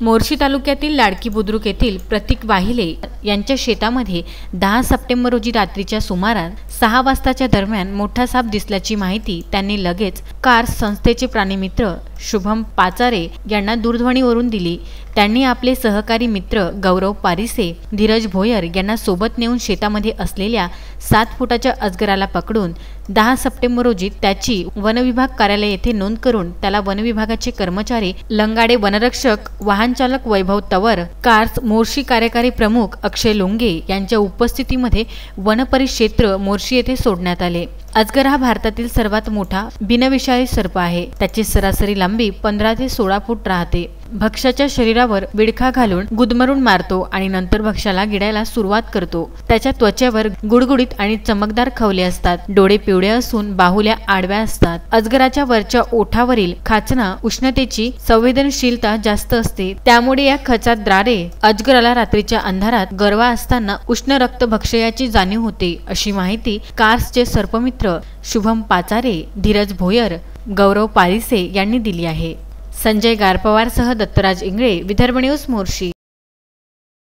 मोर्शी तालुक्यातील लाडकी बुद्रुक येथील प्रतीक वाहिले यांच्या शेतामध्ये 10 सप्टेंबर रोजी रात्रीच्या सुमारास 6 वाजताच्या दरम्यान मोठा साप दिसल्याची माहिती त्यांनी लगेच कार्स संस्थेचे प्राणीमित्र शुभम पाचारे यांना दूरध्वनीवरून दिली। त्यांनी आपले सहकारी मित्र गौरव पारिसे, धीरज भोयर यांना सोबत नेऊन शेतामध्ये असलेल्या 7 फुटाच्या अजगराला पकडून 10 सप्टेंबर रोजी त्याची वनविभाग कार्यालय येथे नोंद करून त्याला वनविभागाचे कर्मचारी, लंगाडे वनरक्षक, वाहनचालक वैभव तवर, कार्स मोर्शी कार्यकारी प्रमुख अक्षय लोंगे यांच्या उपस्थितीमध्ये वनपरिक्षेत्र मोर्शी येथे सोडण्यात आले। अजगर हा भारतातील सर्वात मोठा बिनविषारी सर्प आहे। त्याची सरासरी लांबी 15 ते 16 फूट राहते। भक्ष्याच्या शरीरावर विडखा घालून गुदमरून मारतो आणि नंतर भक्ष्याला गिळायला सुरुवात करतो। त्याच्या त्वचेवर गुडगुडीत आणि चमकदार खवले असतात। डोळे पिवळे असून बाहुल्या आडव्या असतात। अजगराच्या वरच्या ओठावरील खाचना उष्णतेची संवेदनशीलता जास्त असते, त्यामुळे या खचाद्वारे अजगराला रात्रीच्या अंधारात गरवा असताना उष्ण रक्त भक्ष्याची जाणीव होते, अशी माहिती कार्सचे सर्पमित्र शुभम पाचारे, धीरज भोयर, गौरव पारिसे यांनी दिली आहे। संजय गारपवारसह दत्तराज इंगळे, विदर्भ न्यूज, मोर्शी।